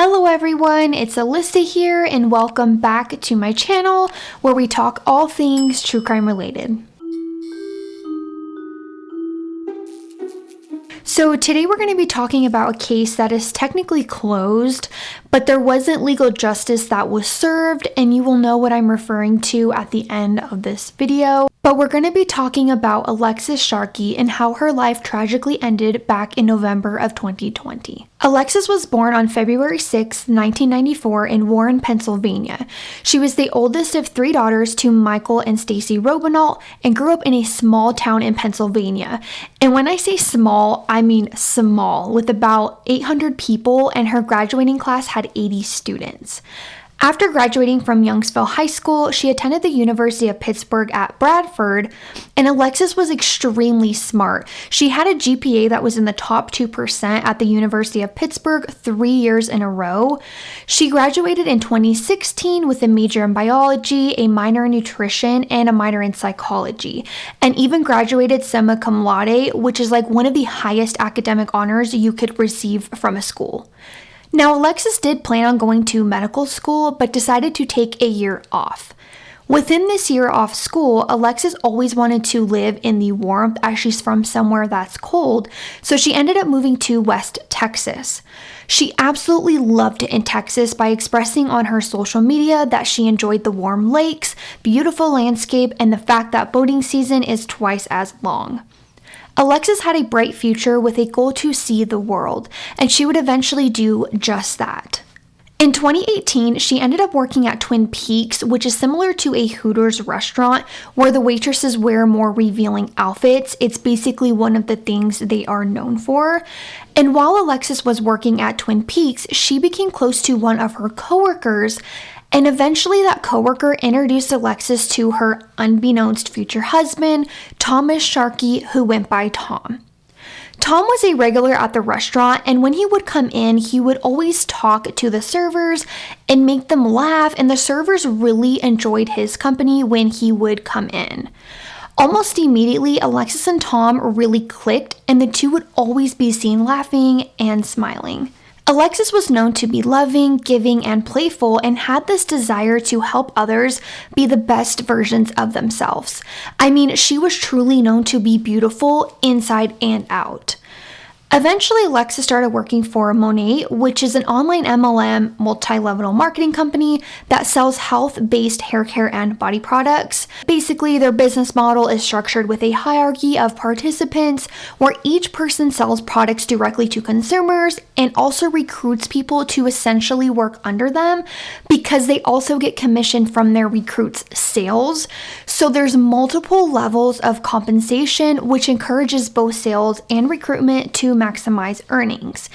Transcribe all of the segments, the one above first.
Hello everyone, it's Alyssa here and welcome back to my channel where we talk all things true crime related. So today we're going to be talking about a case that is technically closed, but there wasn't legal justice that was served, and you will know what I'm referring to at the end of this video. But we're going to be talking about Alexis Sharkey and how her life tragically ended back in November of 2020. Alexis was born on February 6, 1994 in Warren, Pennsylvania. She was the oldest of three daughters to Michael and Stacy Robinault and grew up in a small town in Pennsylvania. And when I say small, I mean small, with about 800 people, and her graduating class had 80 students. After graduating from Youngsville High School, she attended the University of Pittsburgh at Bradford, and Alexis was extremely smart. She had a GPA that was in the top 2% at the University of Pittsburgh 3 years in a row. She graduated in 2016 with a major in biology, a minor in nutrition, and a minor in psychology, and even graduated summa cum laude, which is like one of the highest academic honors you could receive from a school. Now, Alexis did plan on going to medical school, but decided to take a year off. Within this year off school, Alexis always wanted to live in the warmth as she's from somewhere that's cold, so she ended up moving to West Texas. She absolutely loved it in Texas by expressing on her social media that she enjoyed the warm lakes, beautiful landscape, and the fact that boating season is twice as long. Alexis had a bright future with a goal to see the world, and she would eventually do just that. In 2018, she ended up working at Twin Peaks, which is similar to a Hooters restaurant where the waitresses wear more revealing outfits. It's basically one of the things they are known for. And while Alexis was working at Twin Peaks, she became close to one of her coworkers, and eventually that coworker introduced Alexis to her unbeknownst future husband, Thomas Sharkey, who went by Tom. Tom was a regular at the restaurant, and when he would come in, he would always talk to the servers and make them laugh, and the servers really enjoyed his company when he would come in. Almost immediately, Alexis and Tom really clicked, and the two would always be seen laughing and smiling. Alexis was known to be loving, giving, and playful, and had this desire to help others be the best versions of themselves. I mean, she was truly known to be beautiful inside and out. Eventually, Alexis started working for Monet, which is an online MLM multi-level marketing company that sells health-based hair care and body products. Basically, their business model is structured with a hierarchy of participants where each person sells products directly to consumers and also recruits people to essentially work under them because they also get commission from their recruits' sales. So there's multiple levels of compensation, which encourages both sales and recruitment to maximize earnings.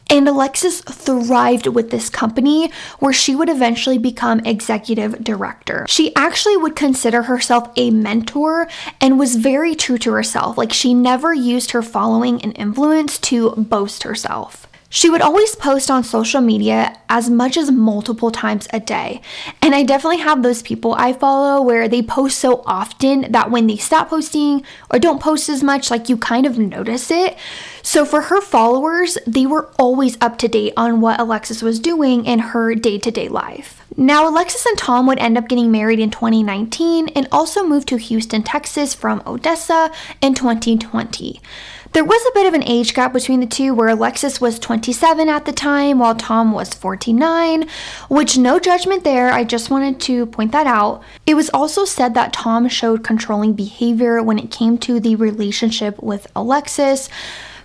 And Alexis thrived with this company where she would eventually become executive director. She actually would consider herself a mentor and was very true to herself. Like, she never used her following and influence to boast herself. She would always post on social media as much as multiple times a day. And I definitely have those people I follow where they post so often that when they stop posting or don't post as much, like, you kind of notice it. So for her followers, they were always up to date on what Alexis was doing in her day-to-day life. Now, Alexis and Tom would end up getting married in 2019 and also moved to Houston, Texas from Odessa in 2020. There was a bit of an age gap between the two where Alexis was 27 at the time while Tom was 49, which no judgment there, I just wanted to point that out. It was also said that Tom showed controlling behavior when it came to the relationship with Alexis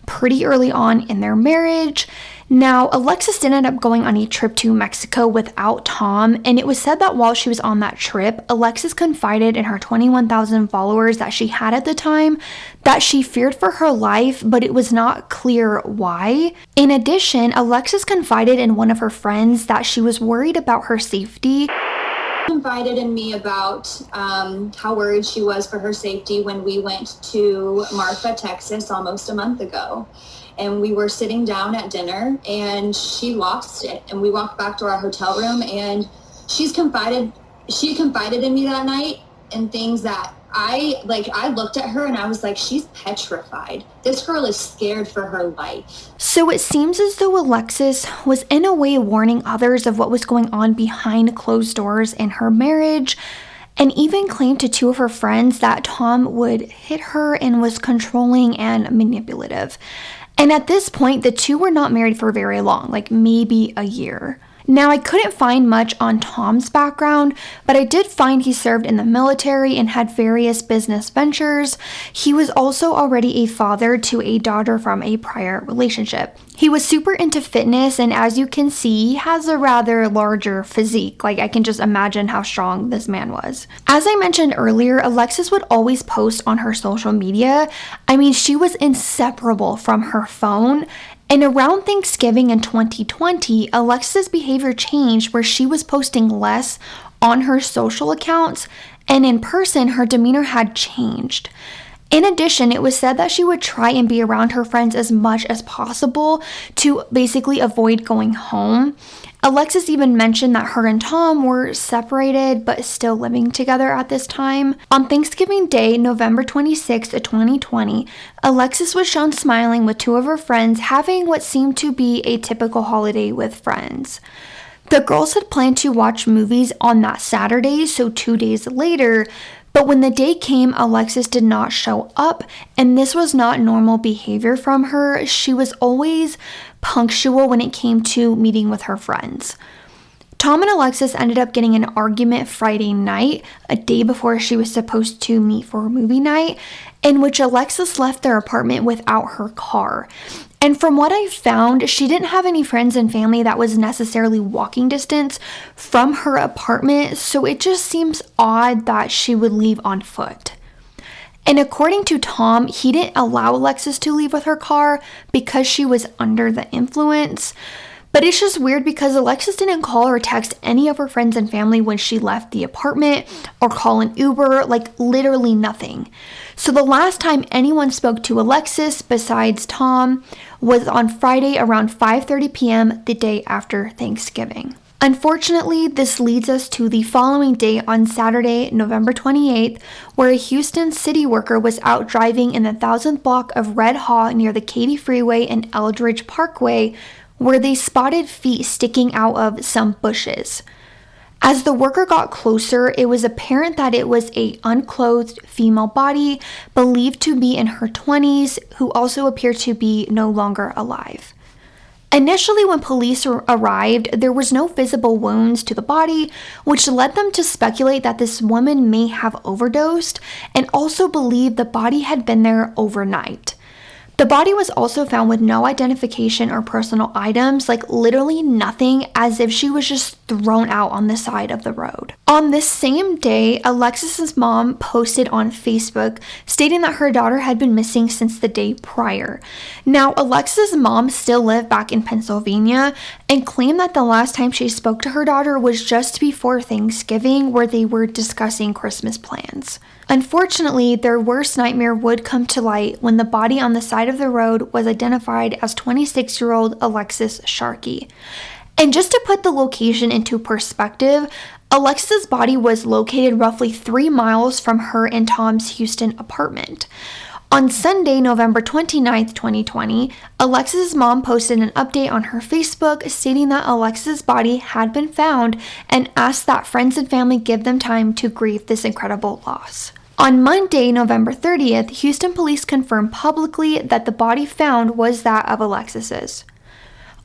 pretty early on in their marriage. Now, Alexis did end up going on a trip to Mexico without Tom, and it was said that while she was on that trip, Alexis confided in her 21,000 followers that she had at the time that she feared for her life, but it was not clear why. In addition, Alexis confided in one of her friends that she was worried about her safety. Confided in me about how worried she was for her safety when we went to Marfa, Texas almost a month ago. And we were sitting down at dinner and she lost it. And we walked back to our hotel room and she confided in me that night and things that I looked at her and I was like, she's petrified. This girl is scared for her life. So it seems as though Alexis was in a way warning others of what was going on behind closed doors in her marriage, and even claimed to two of her friends that Tom would hit her and was controlling and manipulative. And at this point, the two were not married for very long, like maybe a year. Now, I couldn't find much on Tom's background, but I did find he served in the military and had various business ventures. He was also already a father to a daughter from a prior relationship. He was super into fitness, and as you can see, he has a rather larger physique. Like, I can just imagine how strong this man was. As I mentioned earlier, Alexis would always post on her social media. I mean, she was inseparable from her phone. And around Thanksgiving in 2020, Alexis' behavior changed where she was posting less on her social accounts, and in person, her demeanor had changed. In addition, it was said that she would try and be around her friends as much as possible to basically avoid going home. Alexis even mentioned that her and Tom were separated but still living together at this time. On Thanksgiving Day, November 26, 2020, Alexis was shown smiling with two of her friends, having what seemed to be a typical holiday with friends. The girls had planned to watch movies on that Saturday, so 2 days later, but when the day came, Alexis did not show up, and this was not normal behavior from her. She was always punctual when it came to meeting with her friends. Tom and Alexis ended up getting an argument Friday night, a day before she was supposed to meet for a movie night, in which Alexis left their apartment without her car. And from what I found, she didn't have any friends and family that was necessarily walking distance from her apartment, so it just seems odd that she would leave on foot. And according to Tom, he didn't allow Alexis to leave with her car because she was under the influence. But it's just weird because Alexis didn't call or text any of her friends and family when she left the apartment or call an Uber, like literally nothing. So the last time anyone spoke to Alexis besides Tom was on Friday around 5:30 p.m. the day after Thanksgiving. Unfortunately, this leads us to the following day on Saturday, November 28th, where a Houston city worker was out driving in the 1000th block of Red Haw near the Katy Freeway and Eldridge Parkway, where they spotted feet sticking out of some bushes. As the worker got closer, it was apparent that it was an unclothed female body, believed to be in her 20s, who also appeared to be no longer alive. Initially, when police arrived, there was no visible wounds to the body, which led them to speculate that this woman may have overdosed, and also believed the body had been there overnight. The body was also found with no identification or personal items, like literally nothing, as if she was just thrown out on the side of the road. On this same day, Alexis's mom posted on Facebook stating that her daughter had been missing since the day prior. Now, Alexis's mom still lived back in Pennsylvania and claimed that the last time she spoke to her daughter was just before Thanksgiving, where they were discussing Christmas plans. Unfortunately, their worst nightmare would come to light when the body on the side of the road was identified as 26-year-old Alexis Sharkey. And just to put the location into perspective, Alexis's body was located roughly 3 miles from her and Tom's Houston apartment. On Sunday, November 29th, 2020, Alexis's mom posted an update on her Facebook stating that Alexis's body had been found and asked that friends and family give them time to grieve this incredible loss. On Monday, November 30th, Houston police confirmed publicly that the body found was that of Alexis's.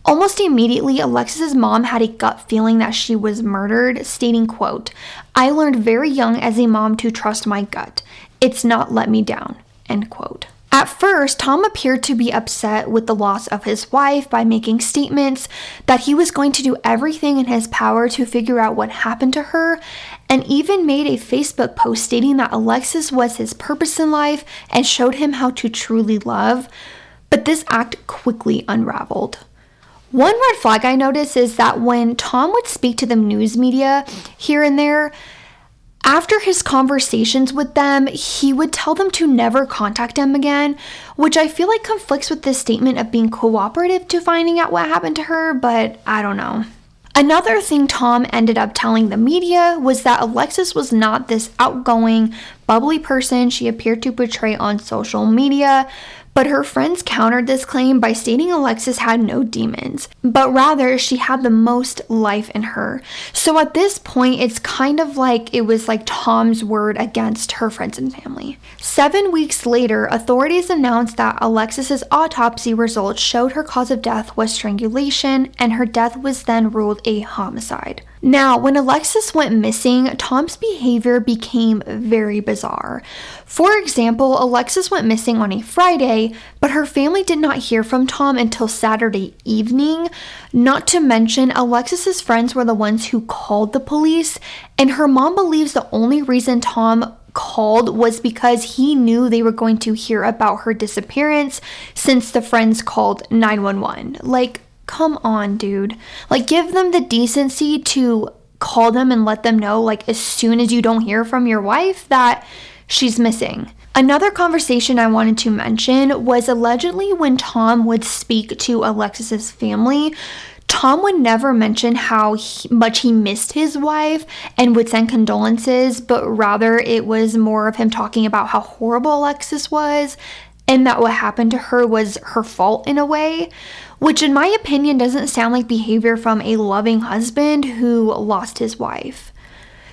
Almost immediately, Alexis's mom had a gut feeling that she was murdered, stating, quote, "I learned very young as a mom to trust my gut. It's not let me down," end quote. At first, Tom appeared to be upset with the loss of his wife by making statements that he was going to do everything in his power to figure out what happened to her, and even made a Facebook post stating that Alexis was his purpose in life and showed him how to truly love. But this act quickly unraveled. One red flag I noticed is that when Tom would speak to the news media here and there, after his conversations with them, he would tell them to never contact him again, which I feel like conflicts with this statement of being cooperative to finding out what happened to her, but I don't know. Another thing Tom ended up telling the media was that Alexis was not this outgoing, bubbly person she appeared to portray on social media, but her friends countered this claim by stating Alexis had no demons, but rather she had the most life in her. So at this point, it's kind of like it was like Tom's word against her friends and family. 7 weeks later, authorities announced that Alexis's autopsy results showed her cause of death was strangulation, and her death was then ruled a homicide. Now, when Alexis went missing, Tom's behavior became very bizarre. For example, Alexis went missing on a Friday, but her family did not hear from Tom until Saturday evening. Not to mention, Alexis's friends were the ones who called the police, and her mom believes the only reason Tom called was because he knew they were going to hear about her disappearance since the friends called 911. Like, come on, dude. Like, give them the decency to call them and let them know, like, as soon as you don't hear from your wife that she's missing. Another conversation I wanted to mention was allegedly when Tom would speak to Alexis's family, Tom would never mention how much he missed his wife and would send condolences, but rather it was more of him talking about how horrible Alexis was and that what happened to her was her fault in a way, which in my opinion doesn't sound like behavior from a loving husband who lost his wife.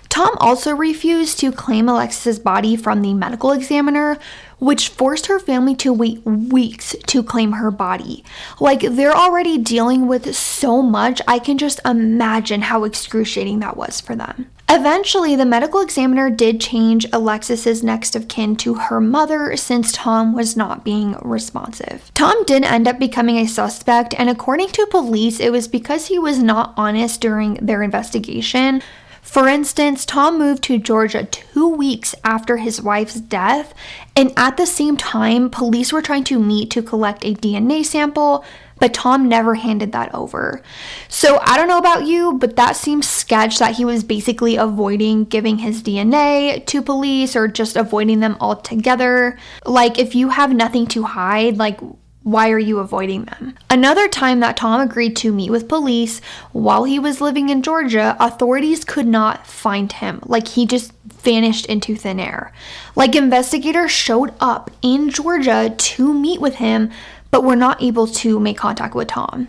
Tom also refused to claim Alexis's body from the medical examiner, which forced her family to wait weeks to claim her body. Like, they're already dealing with so much, I can just imagine how excruciating that was for them. Eventually, the medical examiner did change Alexis's next of kin to her mother since Tom was not being responsive. Tom did end up becoming a suspect, and according to police, it was because he was not honest during their investigation. For instance, Tom moved to Georgia 2 weeks after his wife's death, and at the same time, police were trying to meet to collect a DNA sample, but Tom never handed that over. So I don't know about you, but that seems sketch that he was basically avoiding giving his DNA to police or just avoiding them altogether. Like, if you have nothing to hide, like, why are you avoiding them? Another time that Tom agreed to meet with police while he was living in Georgia, authorities could not find him. Like, he just vanished into thin air. Like, investigators showed up in Georgia to meet with him, but were not able to make contact with Tom.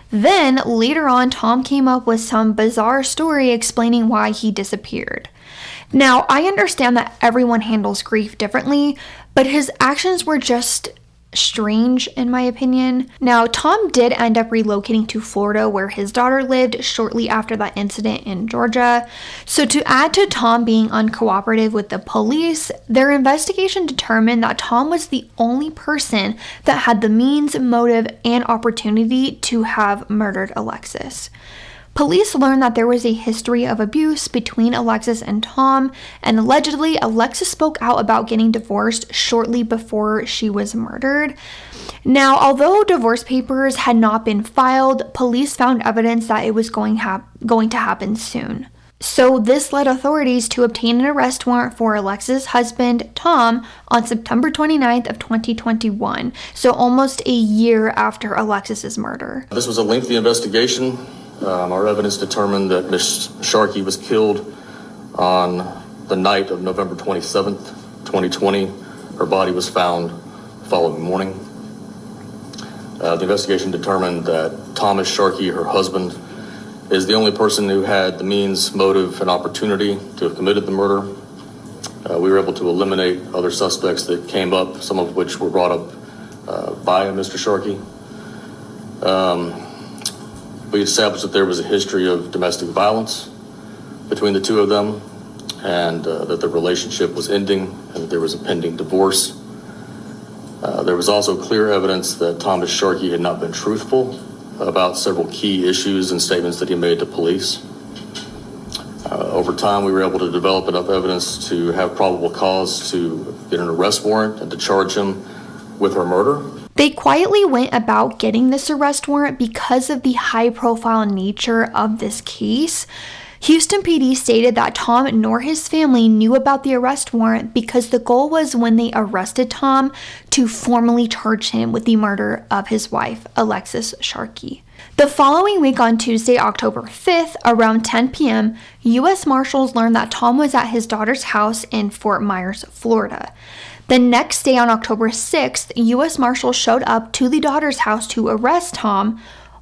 Then, later on, Tom came up with some bizarre story explaining why he disappeared. Now, I understand that everyone handles grief differently, but his actions were just strange in my opinion. Now, Tom did end up relocating to Florida where his daughter lived shortly after that incident in Georgia. So to add to Tom being uncooperative with the police, their investigation determined that Tom was the only person that had the means, motive, and opportunity to have murdered Alexis. Police learned that there was a history of abuse between Alexis and Tom, and allegedly Alexis spoke out about getting divorced shortly before she was murdered. Now, although divorce papers had not been filed, police found evidence that it was going to happen soon. So this led authorities to obtain an arrest warrant for Alexis' husband, Tom, on September 29th of 2021, so almost a year after Alexis' murder. This was a lengthy investigation. Our evidence determined that Ms. Sharkey was killed on the night of November 27th, 2020. Her body was found the following morning. The investigation determined that Thomas Sharkey, her husband, is the only person who had the means, motive, and opportunity to have committed the murder. We were able to eliminate other suspects that came up, some of which were brought up by Mr. Sharkey. We established that there was a history of domestic violence between the two of them, and that the relationship was ending, and that there was a pending divorce. There was also clear evidence that Thomas Sharkey had not been truthful about several key issues and statements that he made to police. Over time, we were able to develop enough evidence to have probable cause to get an arrest warrant and to charge him with her murder. They quietly went about getting this arrest warrant because of the high-profile nature of this case. Houston PD stated that Tom nor his family knew about the arrest warrant because the goal was when they arrested Tom to formally charge him with the murder of his wife, Alexis Sharkey. The following week on Tuesday, October 5th, around 10 p.m., U.S. Marshals learned that Tom was at his daughter's house in Fort Myers, Florida. The next day on October 6th, U.S. Marshals showed up to the daughter's house to arrest Tom,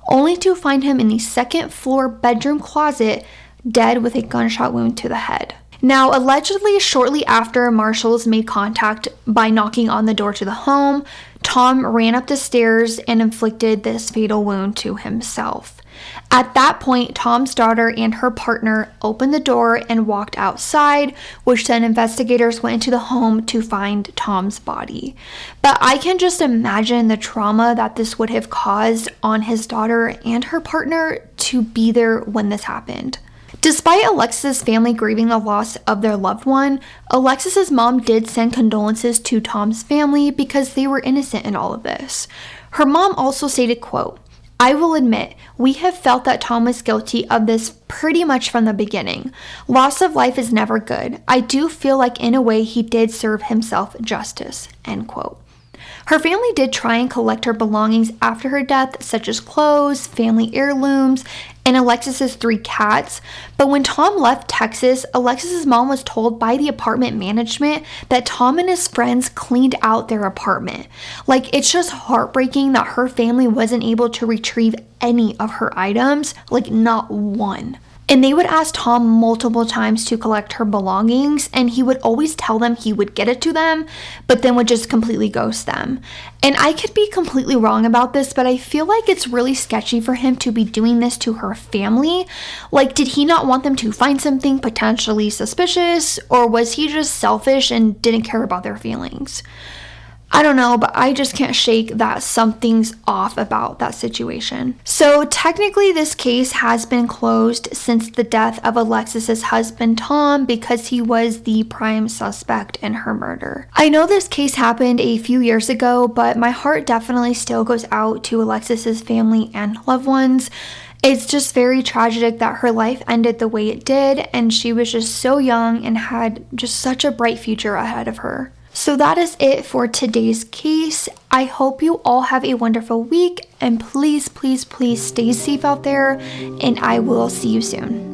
only to find him in the second floor bedroom closet, dead with a gunshot wound to the head. Now, allegedly, shortly after marshals made contact by knocking on the door to the home, Tom ran up the stairs and inflicted this fatal wound to himself. At that point, Tom's daughter and her partner opened the door and walked outside, which then investigators went into the home to find Tom's body. But I can just imagine the trauma that this would have caused on his daughter and her partner to be there when this happened. Despite Alexis's family grieving the loss of their loved one, Alexis's mom did send condolences to Tom's family because they were innocent in all of this. Her mom also stated, quote, "I will admit, we have felt that Tom was guilty of this pretty much from the beginning. Loss of life is never good. I do feel like in a way he did serve himself justice," end quote. Her family did try and collect her belongings after her death, such as clothes, family heirlooms, and Alexis's 3 cats. But when Tom left Texas, Alexis's mom was told by the apartment management that Tom and his friends cleaned out their apartment. Like, it's just heartbreaking that her family wasn't able to retrieve any of her items, like not one. And they would ask Tom multiple times to collect her belongings, and he would always tell them he would get it to them, but then would just completely ghost them. And I could be completely wrong about this, but I feel like it's really sketchy for him to be doing this to her family. Like, did he not want them to find something potentially suspicious, or was he just selfish and didn't care about their feelings? I don't know, but I just can't shake that something's off about that situation. So technically this case has been closed since the death of Alexis's husband Tom, because he was the prime suspect in her murder. I know this case happened a few years ago, but my heart definitely still goes out to Alexis's family and loved ones. It's just very tragic that her life ended the way it did, and she was just so young and had just such a bright future ahead of her. So that is it for today's case. I hope you all have a wonderful week, and please, please, please stay safe out there, and I will see you soon.